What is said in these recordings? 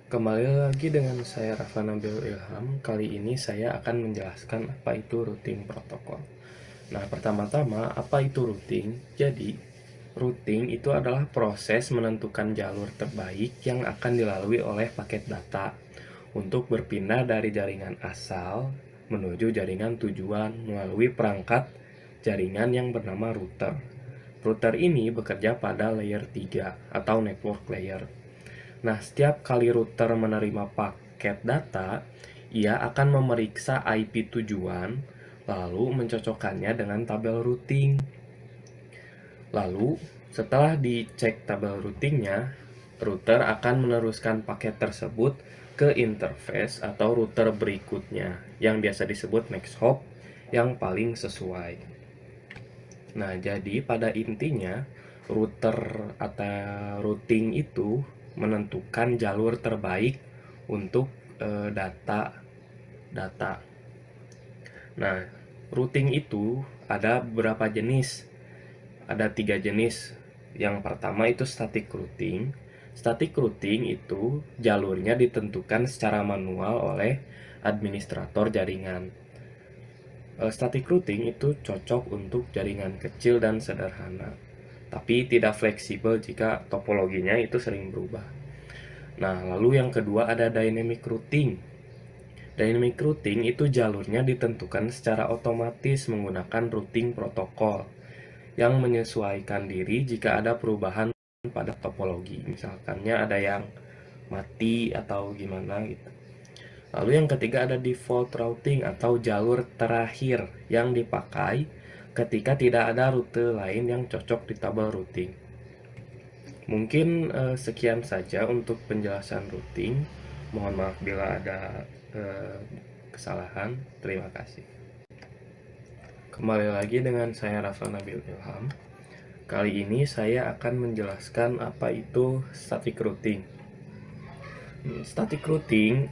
Kembali lagi dengan saya Rafa Nabil Ilham. Kali ini saya akan menjelaskan apa itu routing protokol. Nah, pertama-tama apa itu routing? Jadi, routing itu adalah proses menentukan jalur terbaik yang akan dilalui oleh paket data untuk berpindah dari jaringan asal menuju jaringan tujuan melalui perangkat jaringan yang bernama router. Router ini bekerja pada layer 3 atau network layer. Nah, setiap kali router menerima paket data, ia akan memeriksa IP tujuan, lalu mencocokkannya dengan tabel routing. Lalu, setelah dicek tabel routingnya, router akan meneruskan paket tersebut ke interface atau router berikutnya, yang biasa disebut next hop, yang paling sesuai. Nah, jadi pada intinya router atau routing itu menentukan jalur terbaik untuk data. Nah, routing itu ada beberapa jenis. Ada 3 jenis. Yang pertama itu static routing. Static routing itu jalurnya ditentukan secara manual oleh administrator jaringan. Static routing itu cocok untuk jaringan kecil dan sederhana, tapi tidak fleksibel jika topologinya itu sering berubah. Nah, lalu yang kedua ada dynamic routing. Dynamic routing itu jalurnya ditentukan secara otomatis menggunakan routing protokol yang menyesuaikan diri jika ada perubahan pada topologi. Misalkannya ada yang mati atau gimana gitu. Lalu yang ketiga ada default routing atau jalur terakhir yang dipakai ketika tidak ada rute lain yang cocok di tabel routing. Mungkin sekian saja untuk penjelasan routing. Mohon maaf bila ada kesalahan. Terima kasih. Kembali lagi dengan saya Rafa Nabil Ilham. Kali ini saya akan menjelaskan apa itu static routing. Static routing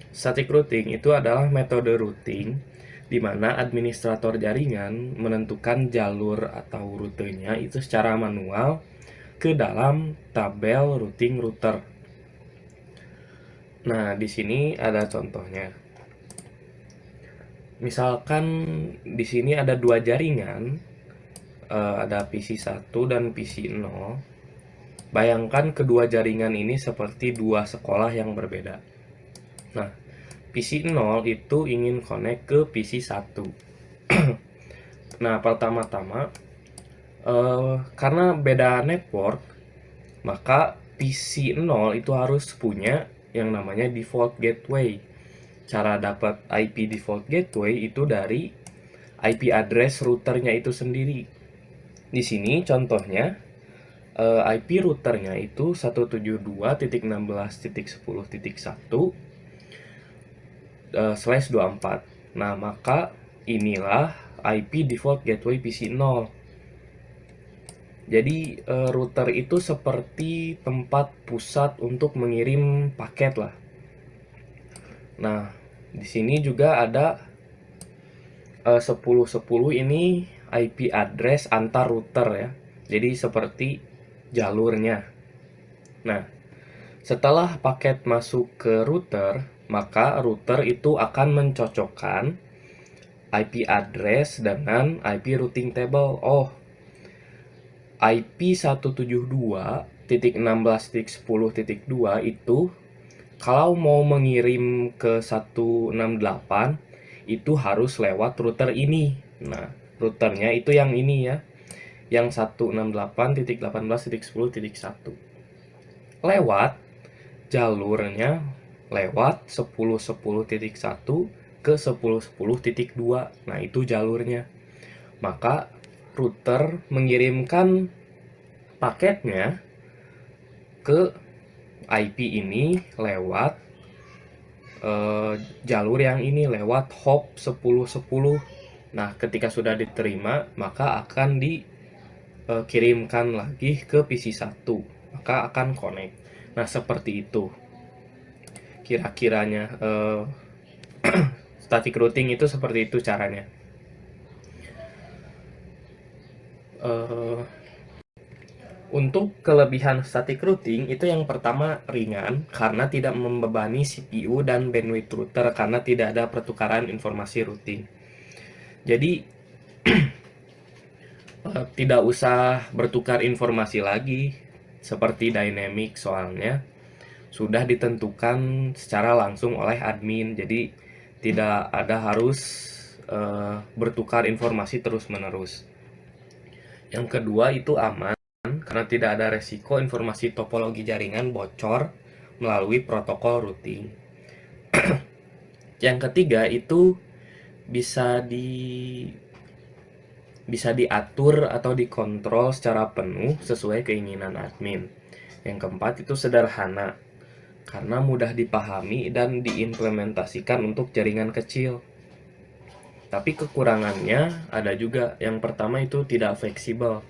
Static routing itu adalah metode routing di mana administrator jaringan menentukan jalur atau rutenya itu secara manual ke dalam tabel routing router. Nah, di sini ada contohnya. Misalkan di sini ada 2 jaringan, ada PC1 dan PC0. Bayangkan kedua jaringan ini seperti 2 sekolah yang berbeda. Nah, PC0 itu ingin connect ke PC1. Nah, pertama-tama karena beda network, maka PC0 itu harus punya yang namanya default gateway. Cara dapat IP default gateway itu dari IP address routernya itu sendiri. Di sini contohnya IP routernya itu 172.16.10.1/24. Nah, maka inilah IP default gateway PC0. Jadi router itu seperti tempat pusat untuk mengirim paket lah. Nah, di sini juga ada 1010 ini IP address antar router ya. Jadi seperti jalurnya. Nah, setelah paket masuk ke router, maka router itu akan mencocokkan IP address dengan IP routing table. Oh, IP 172.16.10.2 itu kalau mau mengirim ke 168 itu harus lewat router ini. Nah, routernya itu yang ini ya, yang 168.18.10.1. Lewat jalurnya lewat 10.10.1 ke 10.10.2. Nah, itu jalurnya. Maka router mengirimkan paketnya ke IP ini lewat jalur yang ini, lewat hop 10.10. Nah, ketika sudah diterima, maka akan dikirimkan lagi ke PC1, maka akan connect. Nah, seperti itu kira-kiranya. Static routing itu seperti itu caranya. Untuk kelebihan static routing itu yang pertama ringan karena tidak membebani CPU dan bandwidth router karena tidak ada pertukaran informasi routing. Jadi tidak usah bertukar informasi lagi seperti dynamic, soalnya sudah ditentukan secara langsung oleh admin. Jadi tidak ada harus bertukar informasi terus-menerus. Yang kedua itu aman karena tidak ada resiko informasi topologi jaringan bocor melalui protokol routing. Yang ketiga itu bisa diatur atau dikontrol secara penuh sesuai keinginan admin. Yang keempat itu sederhana karena mudah dipahami dan diimplementasikan untuk jaringan kecil. Tapi kekurangannya ada juga. Yang pertama itu tidak fleksibel.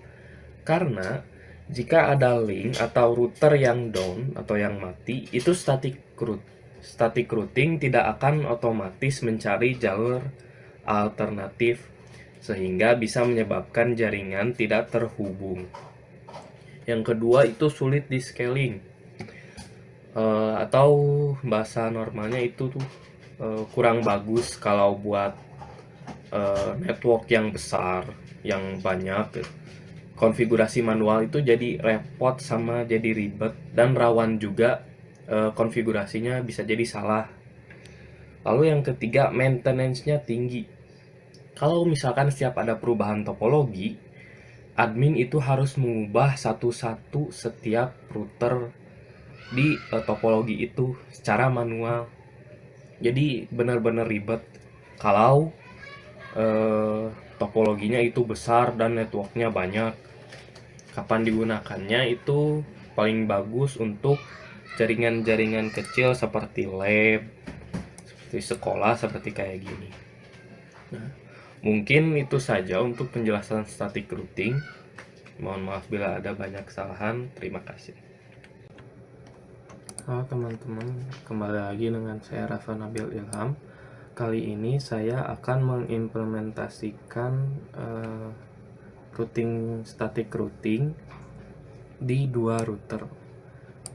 Karena jika ada link atau router yang down atau yang mati, itu static routing tidak akan otomatis mencari jalur alternatif sehingga bisa menyebabkan jaringan tidak terhubung. Yang kedua itu sulit di scaling, atau bahasa normalnya itu tuh kurang bagus kalau buat network yang besar, yang banyak. Konfigurasi manual itu jadi repot sama jadi ribet dan rawan juga konfigurasinya bisa jadi salah. Lalu yang ketiga, maintenance-nya tinggi. Kalau misalkan setiap ada perubahan topologi, admin itu harus mengubah satu-satu setiap router di topologi itu secara manual. Jadi benar-benar ribet kalau topologinya itu besar dan networknya banyak. Kapan digunakannya itu paling bagus untuk jaringan-jaringan kecil seperti lab, seperti sekolah, seperti kayak gini. Nah, mungkin itu saja untuk penjelasan static routing. Mohon maaf bila ada banyak kesalahan. Terima kasih. Halo teman-teman, kembali lagi dengan saya Rafa Nabil Ilham. Kali ini saya akan mengimplementasikan static routing di dua router.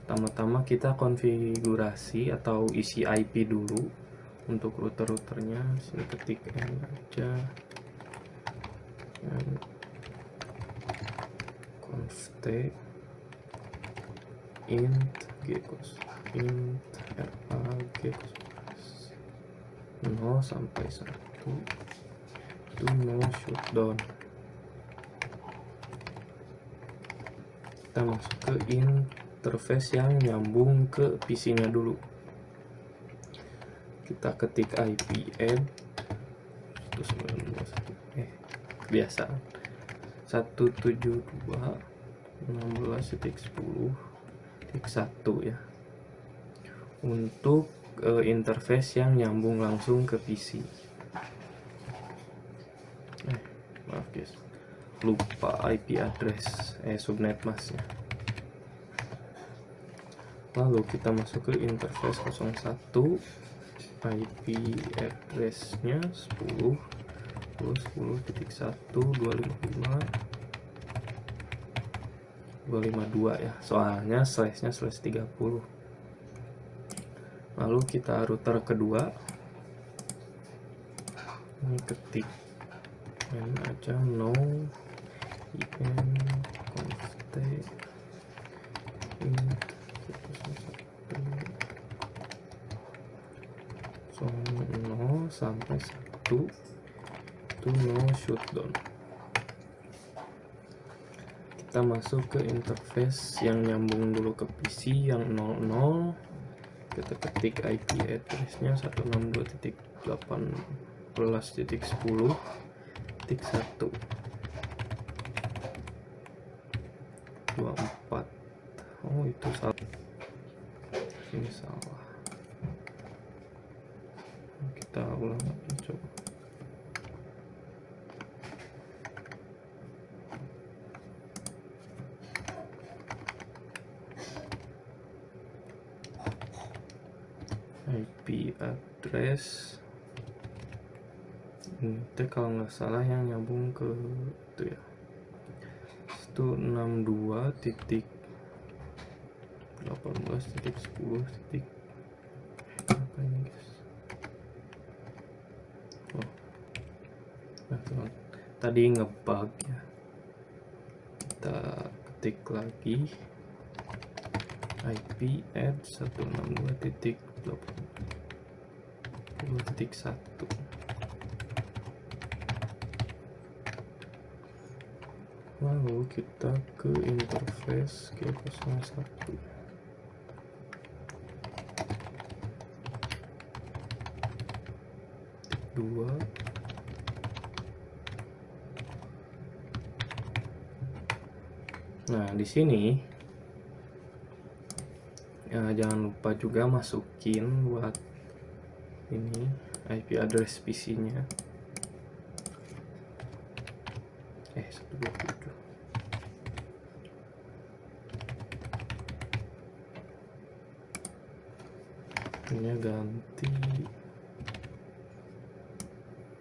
Pertama-tama kita konfigurasi atau isi IP dulu untuk router-routernya. Sini ketik n aja, const int g int rag 0 sampai 1 itu no shutdown. Kita masuk ke interface yang nyambung ke PC-nya dulu. Kita ketik IP add 192.1 kebiasaan 172.16.10.1 ya, untuk interface yang nyambung langsung ke PC. Maaf guys, lupa IP address subnet masknya. Lalu kita masuk ke interface 01, IP address-nya 10 10.1.255 ya, soalnya slashnya /30. Lalu kita router kedua, ini ketik n aja no in const int 0 sampai 1 itu no shutdown. Kita masuk ke interface yang nyambung dulu ke PC yang 00. Kita ketik IP address-nya 162.18.1.24. Oh, itu salah. Ini salah. Kita ulang lagi coba. IP address ini kalau nggak salah yang nyambung ke itu ya, 162.18.10. Apa ini guys? Oh, nah, tadi ngebug ya. Kita ketik lagi IP add 162.20.1. Lalu kita ke interface G01. Dua. Nah, di sini ya, jangan lupa juga masukin buat ini IP address PC-nya. 127. Ini ganti.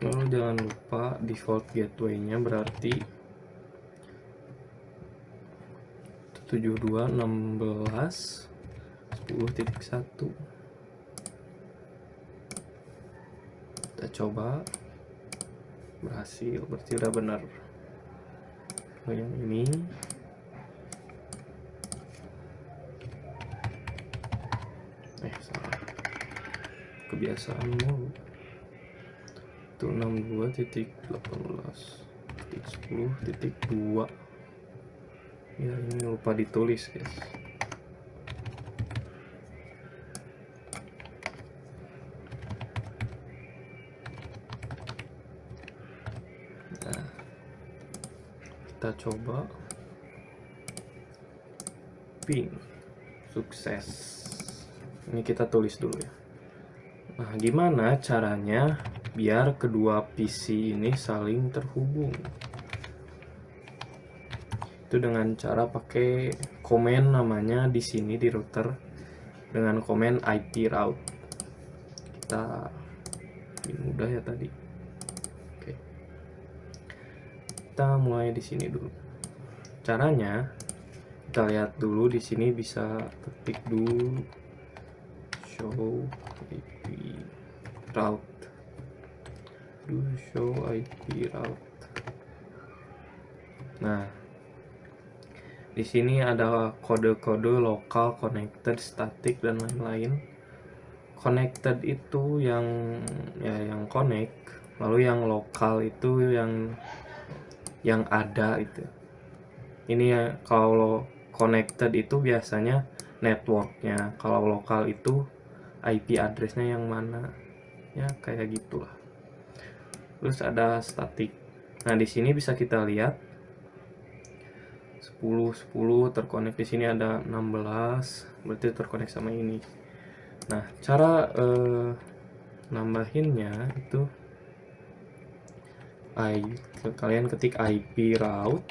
Lalu jangan lupa default gateway-nya berarti 72.16.10.1. Kita coba, berhasil, berarti udah benar. Yang ini salah, kebiasaan mulu. Itu 62.18.10.2. Ya, ini lupa ditulis guys. Nah, kita coba ping, sukses. Ini kita tulis dulu ya. Nah, gimana caranya biar kedua PC ini saling terhubung? Itu dengan cara pakai komen namanya di sini di router dengan komen IP route. Kita ini mudah ya tadi. Oke. Kita mulai di sini dulu. Caranya kita lihat dulu di sini, bisa ketik dulu show IP route. Show IP route. Nah, di sini ada kode-kode lokal, connected, static, dan lain-lain. Connected itu yang connect, lalu yang lokal itu yang ada itu. Ini ya, kalau connected itu biasanya networknya, kalau lokal itu IP addressnya yang mana, ya kayak gitulah. Terus ada static. Nah, di sini bisa kita lihat 10 terkonek, di sini ada 16, berarti terkonek sama ini. Nah, cara nambahinnya itu kalian ketik IP route.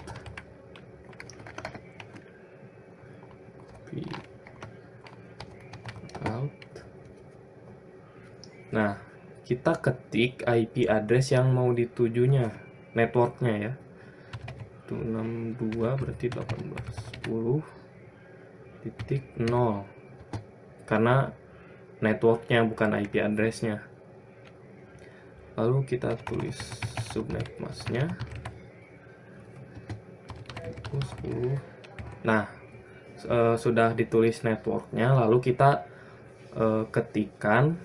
Nah, kita ketik IP address yang mau ditujunya, networknya ya. 62 berarti 18.10.0, karena networknya bukan IP addressnya. Lalu kita tulis subnet masknya 10. Nah, sudah ditulis networknya, lalu kita ketikkan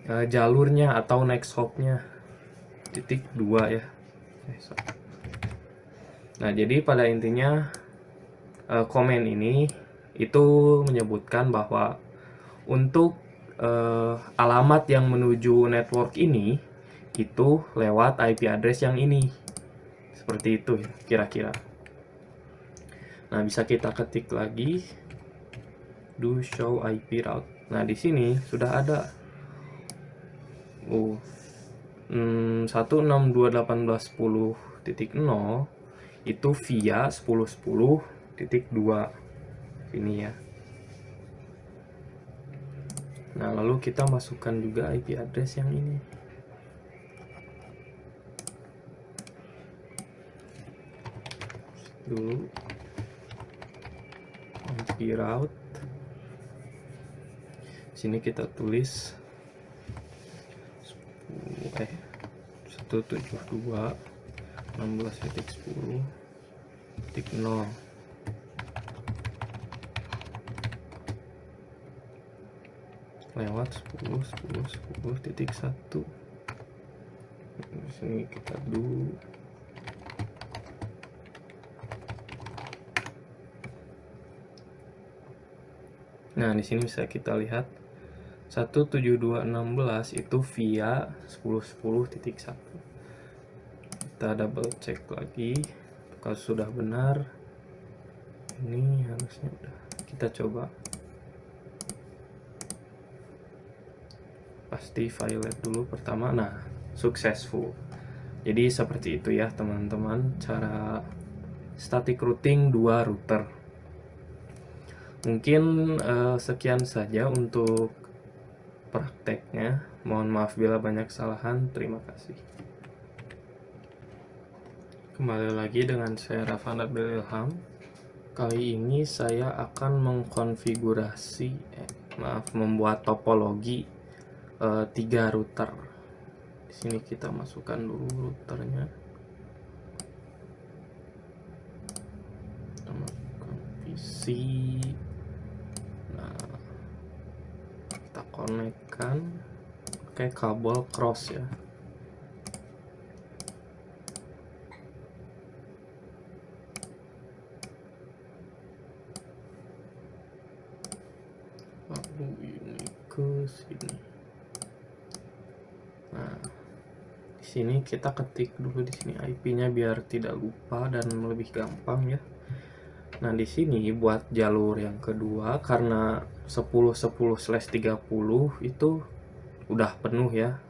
jalurnya atau next hopnya .2 ya. Nah, jadi pada intinya komen ini itu menyebutkan bahwa untuk alamat yang menuju network ini itu lewat IP address yang ini. Seperti itu ya, kira-kira. Nah, bisa kita ketik lagi do show IP route. Nah, di sini sudah ada 162.18.10.0 itu via 10.10.2 ini ya. Nah, lalu kita masukkan juga IP address yang ini. dulu, IP route. Sini kita tulis 172.16.10.0 lewat 10.10.10.1. Di sini kita do. Nah, di sini bisa kita lihat 172.16 itu via 10.10.1. Kita double check lagi kalau sudah benar. Ini harusnya udah. Kita coba. Pasti violet dulu pertama. Nah, successful. Jadi seperti itu ya teman-teman, cara static routing 2 router. Mungkin sekian saja untuk prakteknya. Mohon maaf bila banyak kesalahan. Terima kasih. Kembali lagi dengan saya Rafa Nabil Ilham. Kali ini saya akan membuat topologi 3 router. Di sini kita masukkan dulu routernya. Kita masukkan PC. Nah, kita konekkan pakai kabel cross ya. Lalu ini ke sini. Nah, di sini kita ketik dulu di sini IP-nya biar tidak lupa dan lebih gampang ya. Nah, di sini buat jalur yang kedua karena 10.10/30 itu udah penuh ya.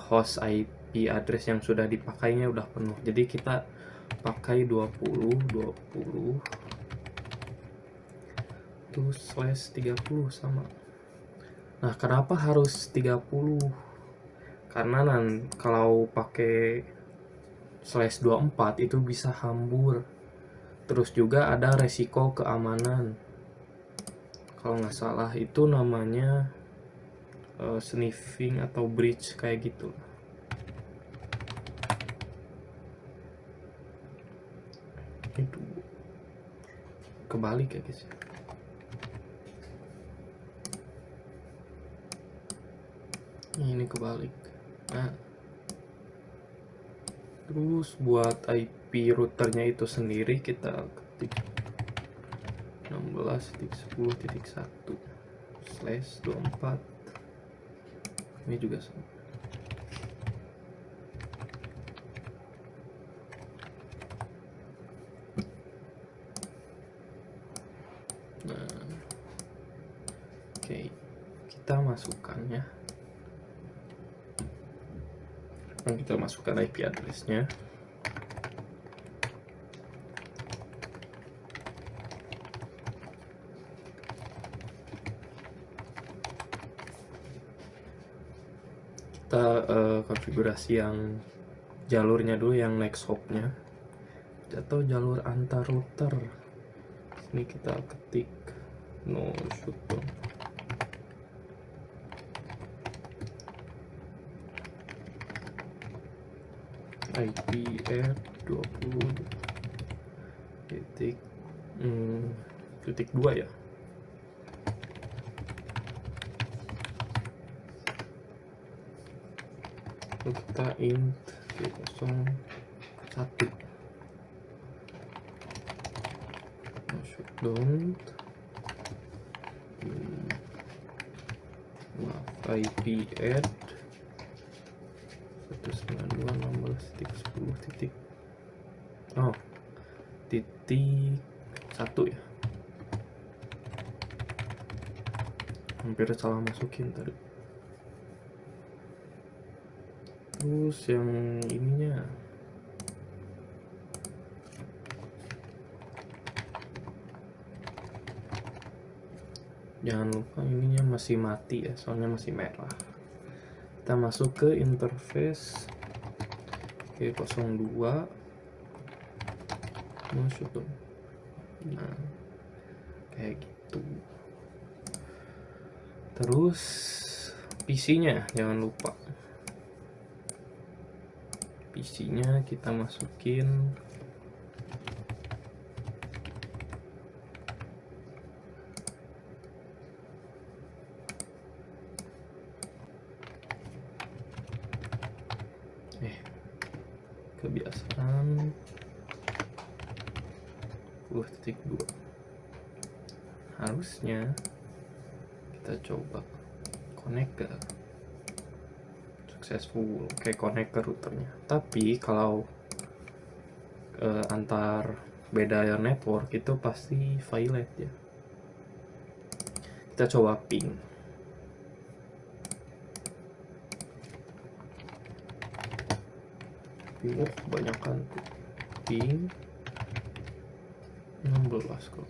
Host IP address yang sudah dipakainya udah penuh. Jadi kita pakai 20 /30 sama. Nah, kenapa harus 30? Karena kalau pakai /24 itu bisa hambur. Terus juga ada resiko keamanan. Kalau nggak salah itu namanya sniffing atau breach kayak gitu. Itu kebalik ya guys. Ini kebalik. Nah, terus buat IP routernya itu sendiri kita ketik 16.10.1/24. Ini juga sama. Nah, oke, kita masukkan ya. Kita masukkan IP address-nya. Kita konfigurasi yang jalurnya dulu, yang next hop-nya atau jalur antar router. Ini kita ketik no shutdown. IP add 20.2 ya. Kita int 01 shutdown. IP add 192.16.10.1 ya. Hampir salah masukin tadi. Terus yang ininya jangan lupa ininya masih mati ya, soalnya masih merah. Kita masuk ke interface. Oke, 02 masuk tuh. Nah, kayak gitu. Terus PC-nya jangan lupa. PC-nya kita masukin kebiasaan 10.2. Harusnya kita coba connect ke successful, oke, connect ke routernya. Tapi kalau antar beda network itu pasti violet ya. Kita coba ping. Kebanyakan tuh. Ping 16 kok.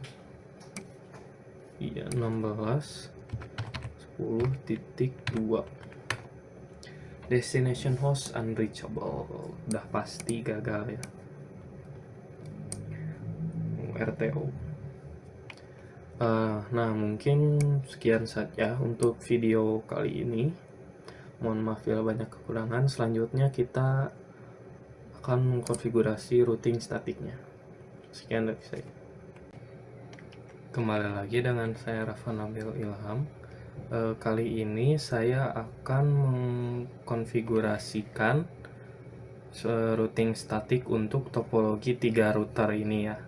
Iya, 16 10.2. Destination host unreachable. Udah pasti gagal ya. RTO. Nah, mungkin sekian saja untuk video kali ini. Mohon maaf bila banyak kekurangan. Selanjutnya kita akan mengkonfigurasi routing statiknya. Sekian dari saya. Kembali lagi dengan saya Rafa Nabil Ilham. Kali ini saya akan mengkonfigurasikan routing statik untuk topologi 3 router ini ya.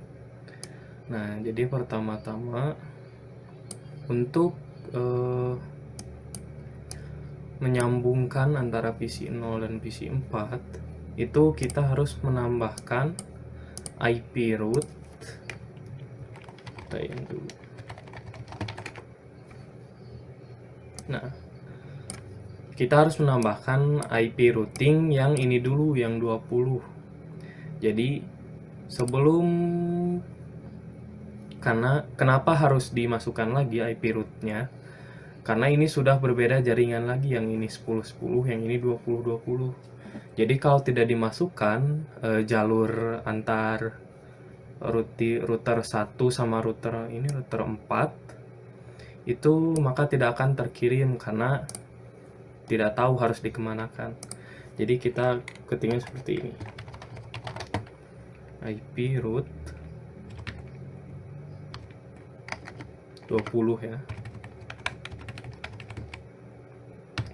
Nah, jadi pertama-tama untuk menyambungkan antara PC 0 dan PC 4 itu kita harus menambahkan IP route. Yang dulu. Nah, kita harus menambahkan IP routing yang ini dulu, yang 20. Jadi sebelum, kenapa harus dimasukkan lagi IP route-nya? Karena ini sudah berbeda jaringan lagi, yang ini 10-10, yang ini 20-20. Jadi kalau tidak dimasukkan jalur antar router 1 sama router 4 itu, maka tidak akan terkirim karena tidak tahu harus dikemanakan. Jadi kita ketiknya seperti ini, IP route 20 ya,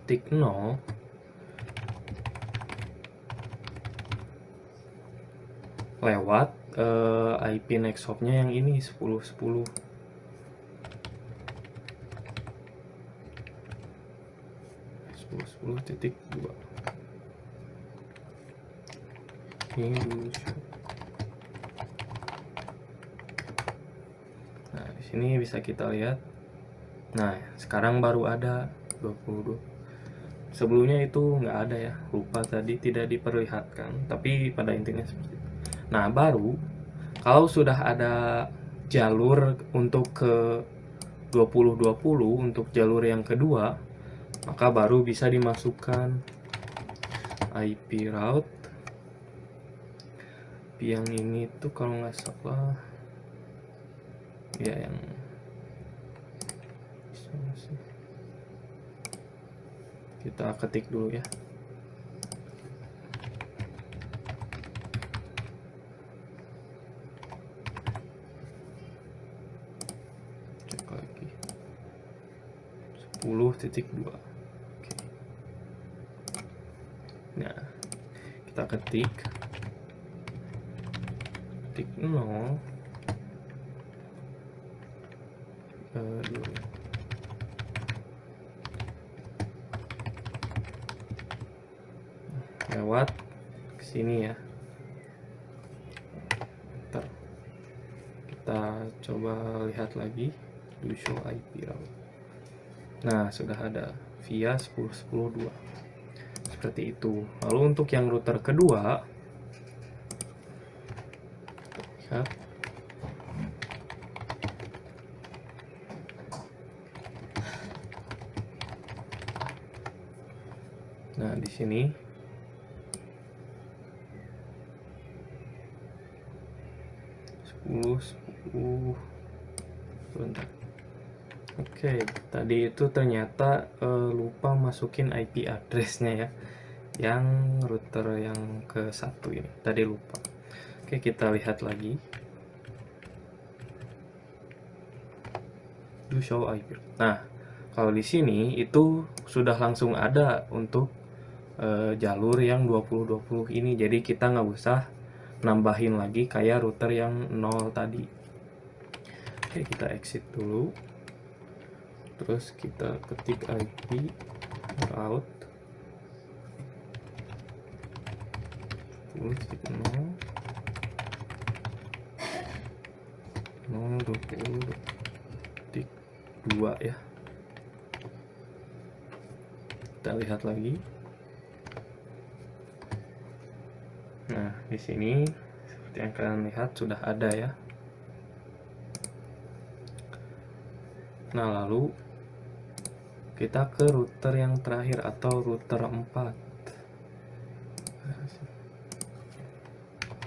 titik 0 lewat IP next hop-nya yang ini 10-10. Titik 2. Ini dulu. Nah, di sini bisa kita lihat. Nah, sekarang baru ada 22. Sebelumnya itu nggak ada ya, lupa tadi tidak diperlihatkan, tapi pada intinya seperti itu. Nah, baru kalau sudah ada jalur untuk ke 20-20 untuk jalur yang kedua, maka baru bisa dimasukkan IP route. Yang ini tuh kalau nggak salah ya, yang kita ketik dulu ya. Cek lagi 10.2. Oke. Nah, kita ketik titik 0 lewat sini ya. Ntar kita coba lihat lagi do show IP route. Nah, sudah ada via 10.10.2 seperti itu. Lalu untuk yang router kedua, lihat. Nah, di sini 10 bentar. Oke, tadi itu ternyata lupa masukin IP address-nya ya, yang router yang ke satu ini tadi lupa. Oke, kita lihat lagi. Do show IP. Nah, kalau di sini itu sudah langsung ada untuk jalur yang 2020 ini, jadi kita nggak usah nambahin lagi kayak router yang 0 tadi. Oke, kita exit dulu, terus kita ketik IP route 10.0.0.20.2 ya. Kita lihat lagi. Nah, di sini seperti yang kalian lihat sudah ada ya. Nah, lalu kita ke router yang terakhir atau router 4.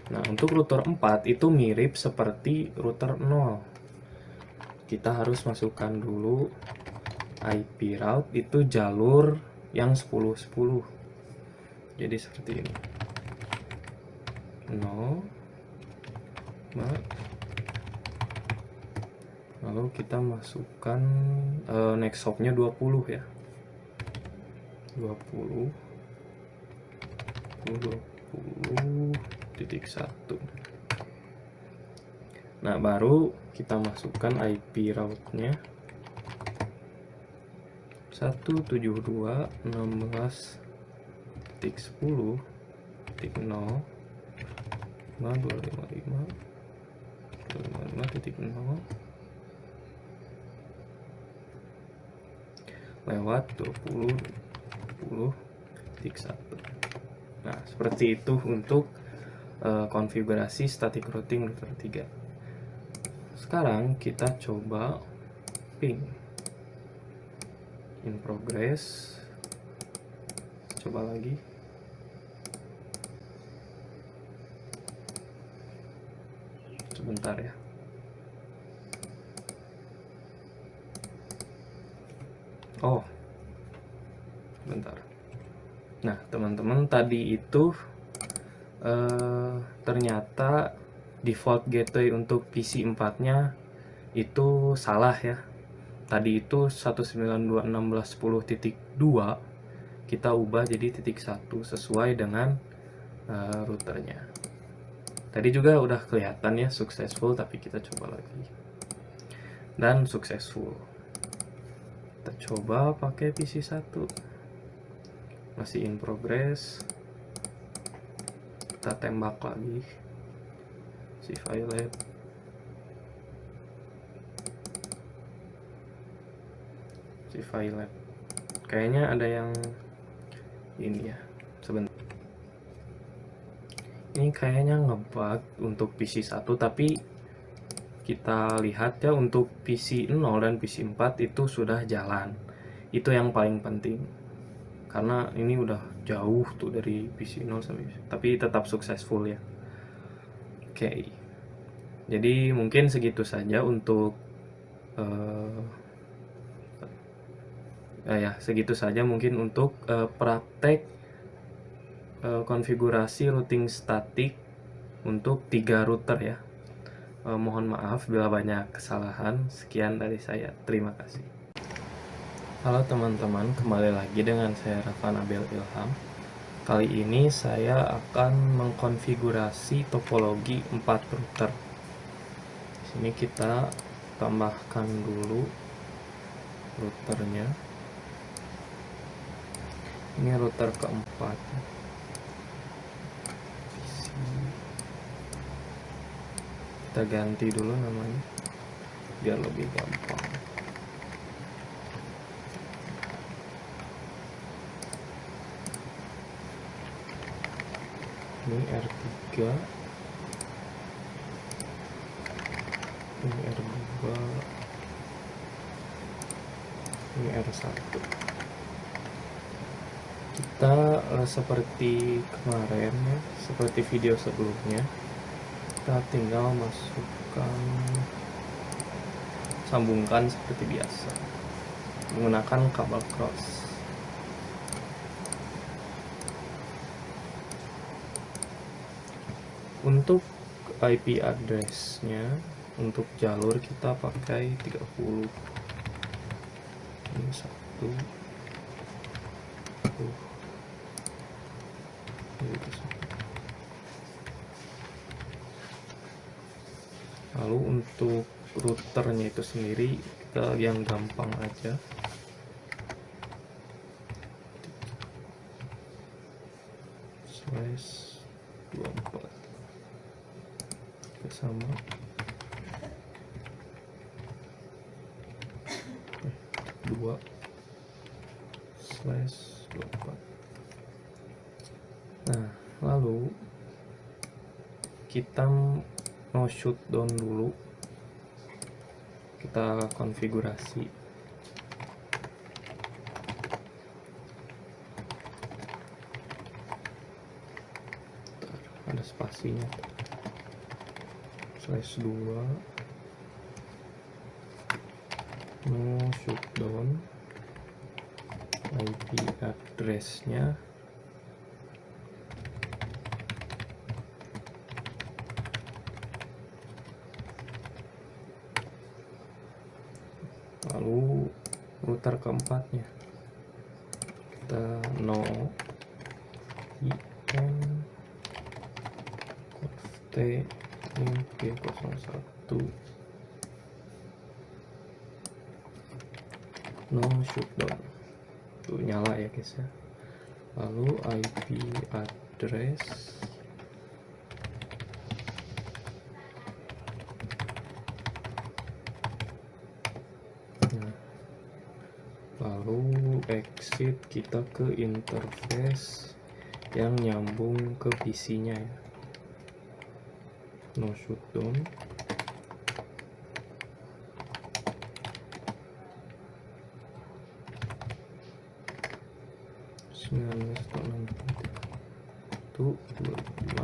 Nah, untuk router 4 itu mirip seperti router 0. Kita harus masukkan dulu IP route itu jalur yang 10.10. Jadi seperti ini. 0 lalu kita masukkan next hop-nya 20 ya. 20.1. Nah, baru kita masukkan IP route-nya 172.16.10.0 255.255.0 lewat 20.1. Nah, seperti itu untuk konfigurasi static routing router 3. Sekarang kita coba ping in progress. Coba lagi. Sebentar ya. Oh, bentar. Nah, teman-teman, tadi itu ternyata default gateway untuk PC 4-nya itu salah ya. Tadi itu 192.16.10.2 kita ubah jadi .1 sesuai dengan routernya. Tadi juga udah kelihatan ya successful, tapi kita coba lagi. Dan successful. Kita coba pakai PC 1. Masih in progress. Kita tembak lagi si violet. Kayaknya ada yang ini ya. Sebentar. Ini kayaknya ngebug untuk PC 1, tapi kita lihat ya untuk PC 0 dan PC 4 itu sudah jalan. Itu yang paling penting. Karena ini udah jauh tuh dari PC 0 sampai tapi tetap successful ya. Oke. Jadi mungkin segitu saja untuk segitu saja mungkin untuk praktek konfigurasi routing statik untuk 3 router ya. Mohon maaf bila banyak kesalahan. Sekian dari saya. Terima kasih. Halo teman-teman, kembali lagi dengan saya Rafa Nabil Ilham. Kali ini saya akan mengkonfigurasi topologi 4 router. Di sini kita tambahkan dulu routernya. Ini router keempat. Kita ganti dulu namanya biar lebih gampang. Ini R3, ini R2, ini R1. Kita seperti kemarin ya, seperti video sebelumnya, kita tinggal masukkan, sambungkan seperti biasa menggunakan kabel cross. Untuk IP address-nya, untuk jalur kita pakai 30. Ini 1 lalu untuk routernya itu sendiri kita yang gampang aja, /24 sama 2/24. Nah, lalu kita mau shutdown dulu, kita konfigurasi. Ada spasinya, /2 no shutdown, IP address-nya lalu router keempatnya kita no IN-T-MP01 no shutdown, tuh nyala ya guys ya. Lalu IP address lalu exit kita ke interface yang nyambung ke PC-nya ya, no shutdown. Itu 25,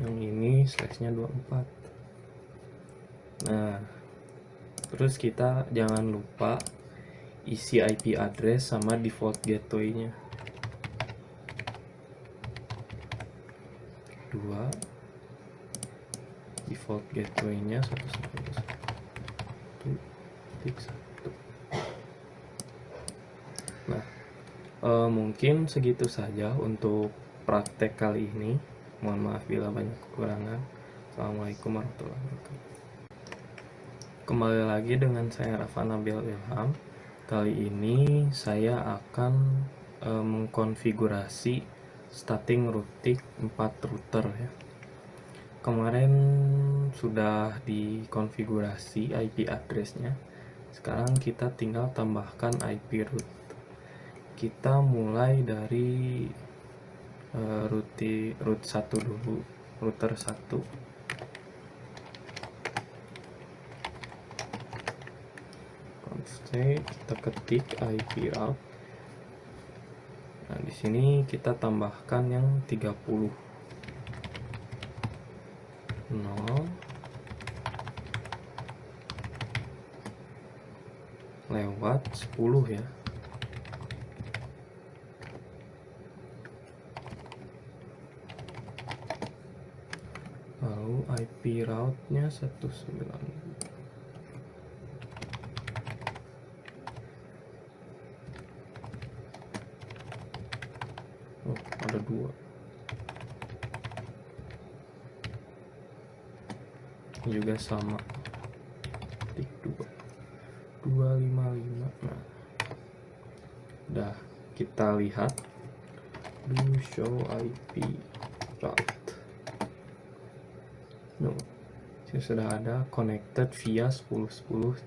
yang ini /nya 24. Nah, terus kita jangan lupa isi IP address sama default gateway-nya. 2 default gateway-nya 1.1.1. Nah, mungkin segitu saja untuk praktek kali ini. Mohon maaf bila banyak kekurangan. Assalamualaikum warahmatullahi wabarakatuh. Kembali lagi dengan saya Rafa Nabil Ilham. Kali ini saya akan mengkonfigurasi starting routing 4 router ya. Kemarin sudah dikonfigurasi IP address-nya. Sekarang kita tinggal tambahkan IP route. Kita mulai dari route 1 dulu, router 1. Kita ketik IP route. Nah, di sini kita tambahkan yang 30. 0 lewat 10 ya. Lalu IP route-nya 192. Oh, ada 2. Juga sama. Tik 255. Nah, udah kita lihat do show IP route. No, sudah ada connected via 10.10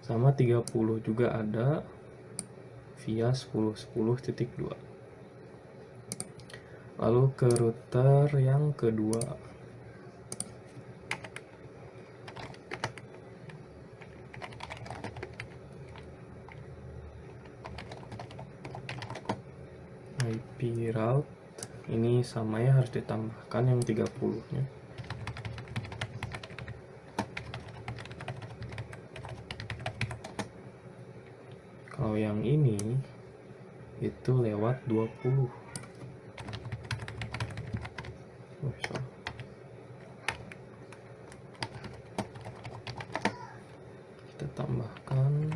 sama 30 juga ada via 10.10.2. Lalu ke router yang kedua. IP route ini sama ya, harus ditambahkan yang 30-nya. Kalau yang ini itu lewat 20. Kita tambahkan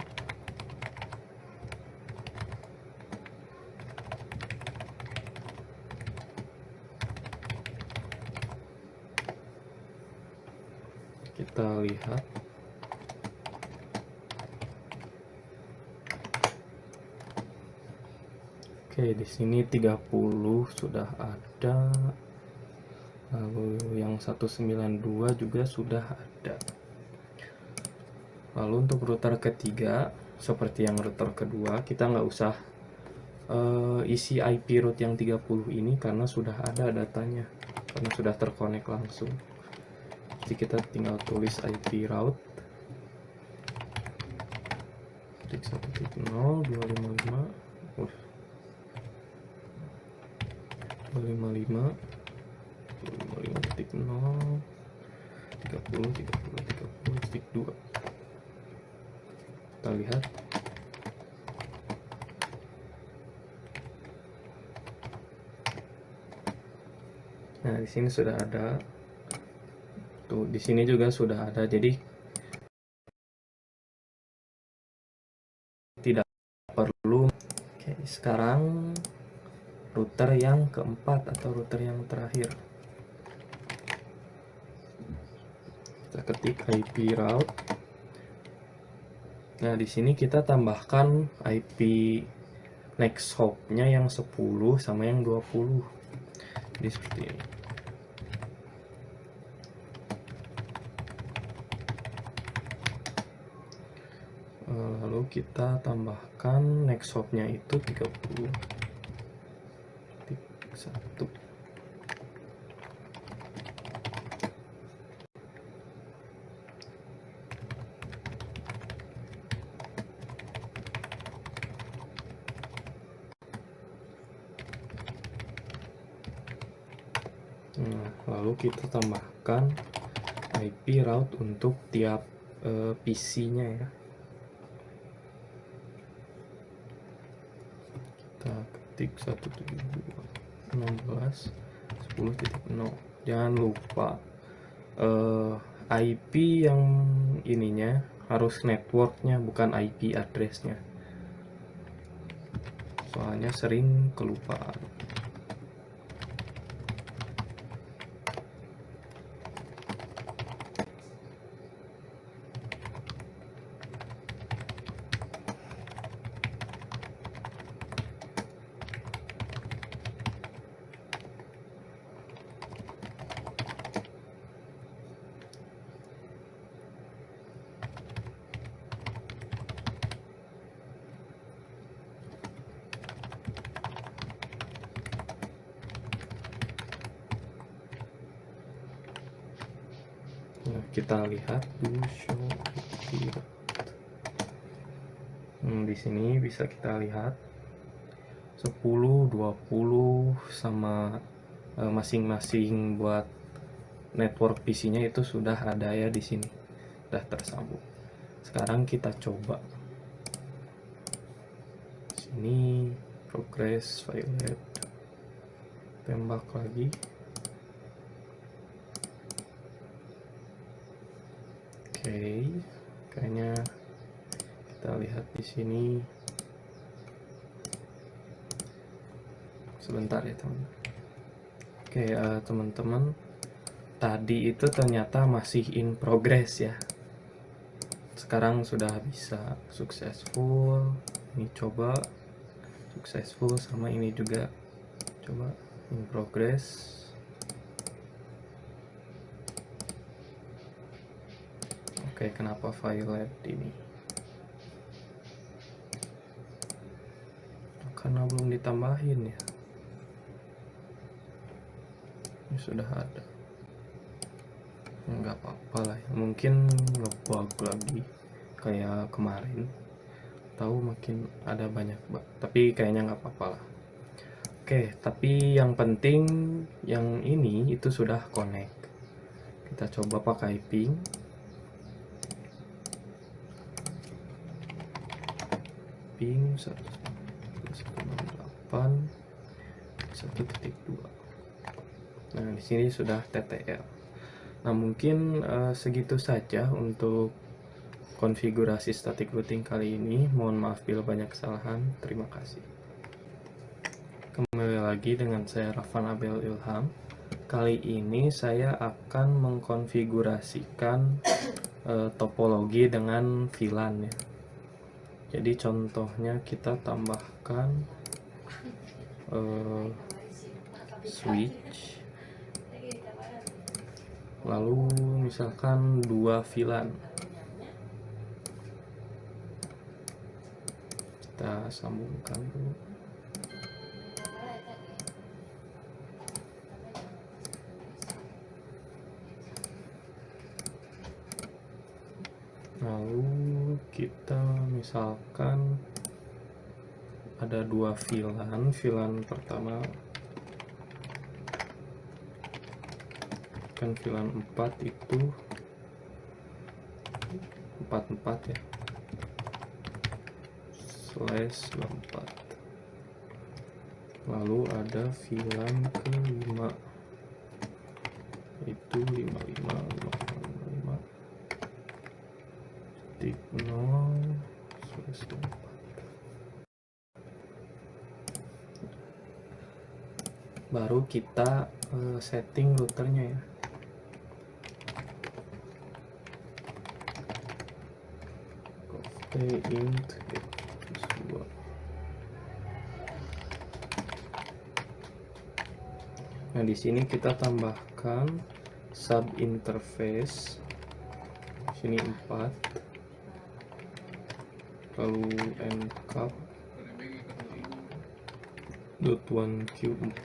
kita lihat. Oke, di sini 30 sudah ada. Lalu yang 192 juga sudah ada. Lalu untuk router ketiga, seperti yang router kedua, kita nggak usah isi IP route yang 30 ini karena sudah ada datanya, karena sudah terkonek langsung. Jadi kita tinggal tulis IP route 1.0 255 255 255.0 30 30 30.2. Kita lihat. Nah, di sini sudah ada. Tuh, di sini juga sudah ada. Jadi tidak perlu. Oke, sekarang router yang keempat atau router yang terakhir. Kita ketik IP route. Nah, di sini kita tambahkan IP next hop-nya yang 10 sama yang 20. Jadi seperti ini. Lalu kita tambahkan next hop-nya itu 30. 1. Nah, lalu kita tambahkan IP route untuk tiap PC-nya ya. Kita ketik 172.16.10.0. Jangan lupa IP yang ininya harus networknya, bukan IP addressnya. Soalnya sering kelupaan. Nah, kita lihat dulu show IP route. Di sini bisa kita lihat 10, 20 sama masing-masing buat network PC-nya itu sudah ada ya di sini. Sudah tersambung. Sekarang kita coba. Sini progress file tembak lagi. Oke, kayaknya kita lihat di sini. Sebentar ya teman. Oke, teman-teman, tadi itu ternyata masih in progress ya. Sekarang sudah bisa successful. Ini coba successful, sama ini juga coba in progress. Oke, kenapa file ini? Karena belum ditambahin ya. Ini sudah ada. Nggak apa-apa lah ya. Mungkin ngebug lagi kayak kemarin. Tahu makin ada banyak bug. Tapi kayaknya nggak apa-apa lah. Oke, tapi yang penting yang ini itu sudah connect. Kita coba pakai ping. ping 1.168.1.2. Nah, di sini sudah TTL. Nah, mungkin segitu saja untuk konfigurasi static routing kali ini. Mohon maaf bila banyak kesalahan. Terima kasih. Kembali lagi dengan saya Rafan Abel Ilham. Kali ini saya akan mengkonfigurasikan topologi dengan VLAN ya. Jadi contohnya kita tambahkan switch, lalu misalkan 2 VLAN. Kita sambungkan dulu. Lalu kita misalkan ada 2 VLAN pertama kan VLAN 4 itu 44 ya, /24. Lalu ada VLAN ke-5 itu 55.0/4. Baru kita setting routernya ya. int x2. Nah, di sini kita tambahkan sub interface. Sini 4. Lalu encap .1q4.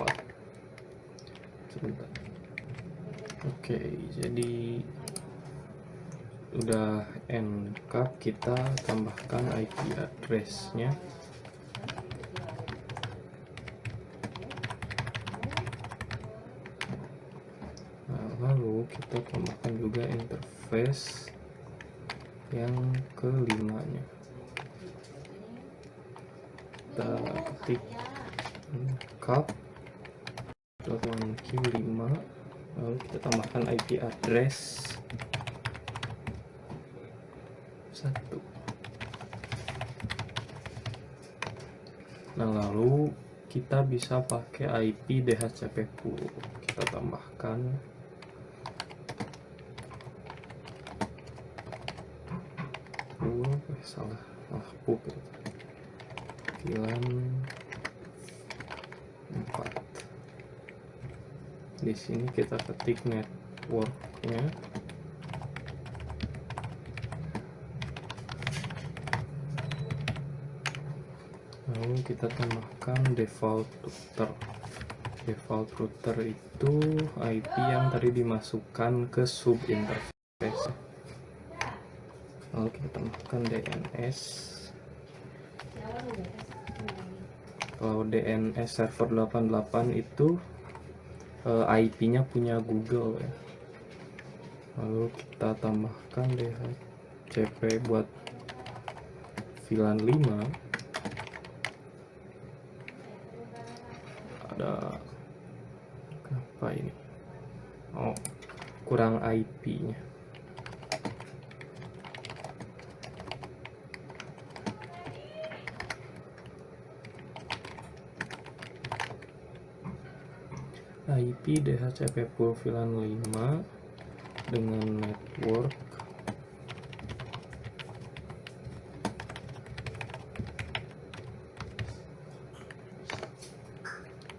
Sebentar. Oke, jadi udah encap, kita tambahkan IP address-nya. Nah, lalu kita tambahkan juga interface yang ke-5-nya. Kita ketik encap .1q5, lalu kita tambahkan IP address 1. Nah, lalu kita bisa pakai IP DHCP pool. Kita tambahkan pool, pool VLAN 4. Di sini kita ketik networknya. Lalu kita tambahkan default router. Default router itu IP yang tadi dimasukkan ke sub interface. Lalu kita tambahkan DNS. Kalau DNS server 88 itu IP-nya punya Google ya. Lalu kita tambahkan DHCP buat VLAN 5. Ada kenapa ini? Oh, kurang IP-nya. IP DHCP pool VLAN 5 dengan network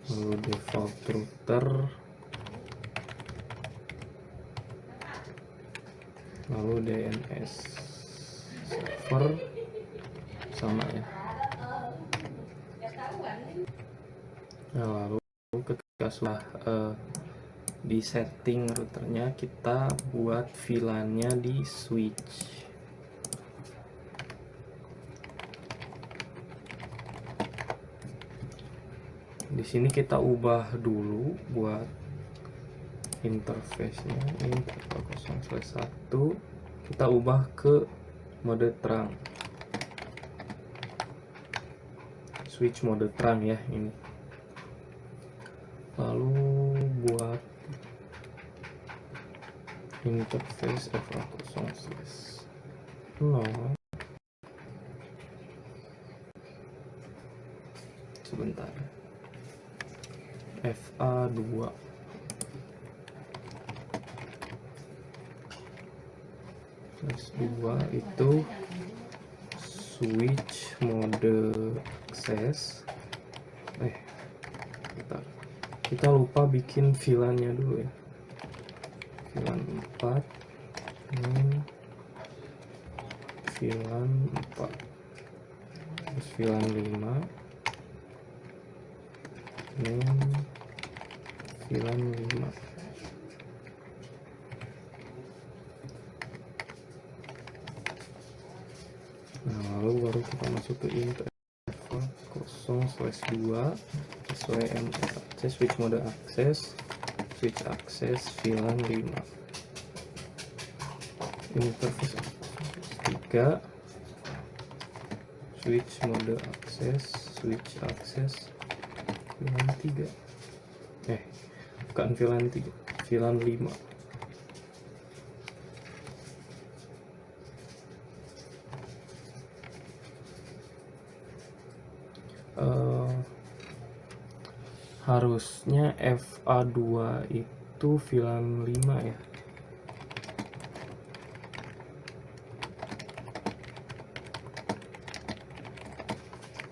lalu default router, lalu DNS server sama ya. Nah, lalu ketika sudah di setting routernya, kita buat VLAN-nya di switch. Di sini kita ubah dulu buat interface-nya, ini 0/1 kita ubah ke mode terang. switch mode terang ya ini. Lalu buat interface FA0/0 sebentar, FA2 itu switch mode access. Bentar, kita lupa bikin VLAN-nya dulu ya. VLAN 4 VLAN 4 terus VLAN 5 VLAN 5. Nah, lalu baru kita masuk ke FA0/2 sesuai MRC switch mode akses, switch akses VLAN 5. Interface 3 switch mode akses, switch akses VLAN 3, bukan VLAN 3, VLAN 5. Harusnya FA2 itu VLAN 5 ya.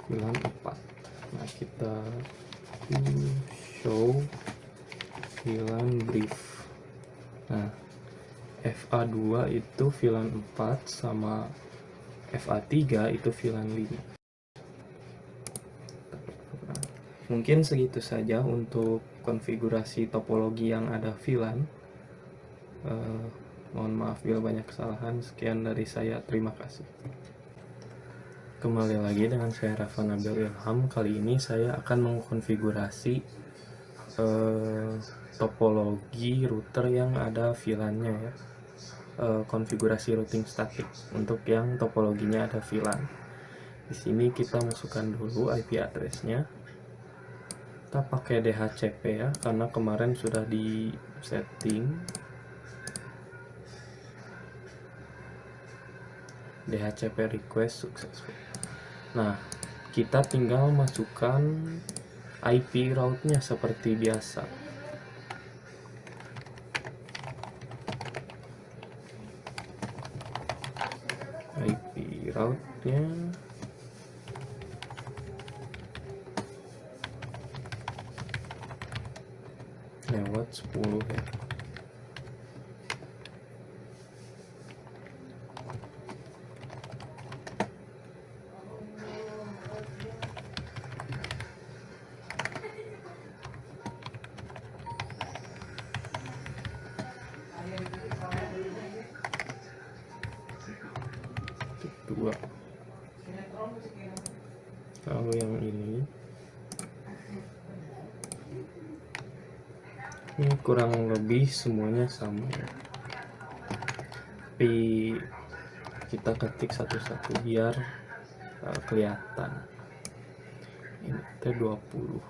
VLAN 4. Nah, kita show VLAN brief. Nah, FA2 itu VLAN 4 sama FA3 itu VLAN 5. Mungkin segitu saja untuk konfigurasi topologi yang ada VLAN. Mohon maaf bila banyak kesalahan. Sekian dari saya, terima kasih. Kembali lagi dengan saya Rafa Nabil Ilham. Kali ini saya akan mengkonfigurasi topologi router yang ada VLAN-nya ya. Konfigurasi routing statik untuk yang topologinya ada VLAN. Di sini kita masukkan dulu IP address-nya. Kita pakai DHCP ya, karena kemarin sudah di setting. DHCP request successful. Nah, kita tinggal masukkan IP route-nya seperti biasa. IP route-nya lewat 10 ya. Dua. Lalu yang ini kurang lebih semuanya sama ya, tapi kita ketik satu-satu biar kelihatan. Ini T20.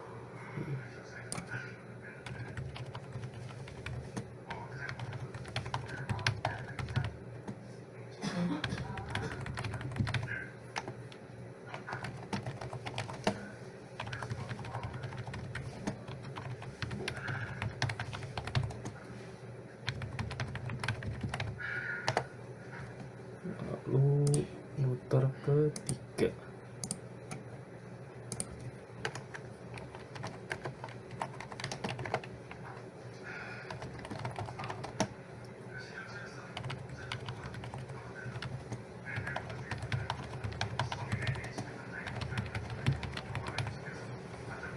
Lalu router ketiga.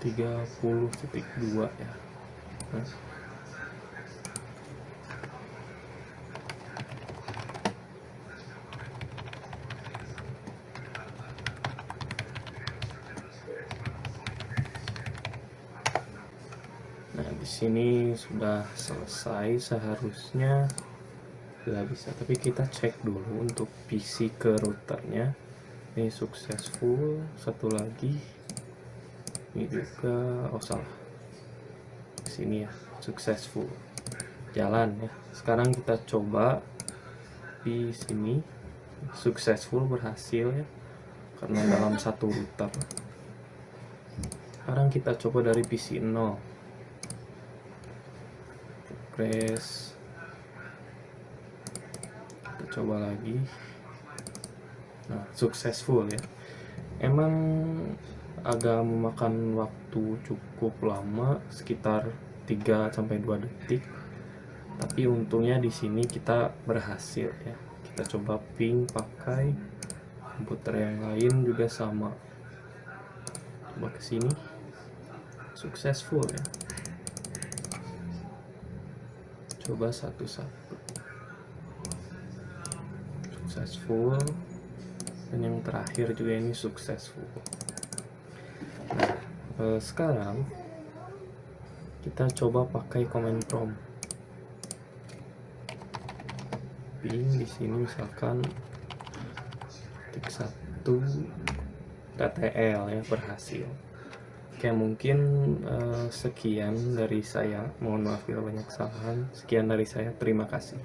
(30.2) ya. Nah, di sini sudah selesai seharusnya, sudah bisa, tapi kita cek dulu untuk PC ke routernya. Ini successful. Satu lagi ini juga, oh salah, sini ya, successful, jalan ya. Sekarang kita coba di sini, successful, berhasil ya, karena dalam satu router. Sekarang kita coba dari PC 0, progress, kita coba lagi. Nah, successful ya. Emang agak memakan waktu cukup lama, sekitar 3-2 detik. Tapi untungnya di sini kita berhasil ya. Kita coba ping pakai komputer yang lain juga sama. Coba ke sini. Successful ya. Coba satu-satu. Successful. Dan yang terakhir juga ini successful. Nah, sekarang kita coba pakai command prompt. Ping di sini misalkan ketik 1 ttl ya, berhasil. Oke, mungkin sekian dari saya. Mohon maaf bila banyak kesalahan. Sekian dari saya. Terima kasih.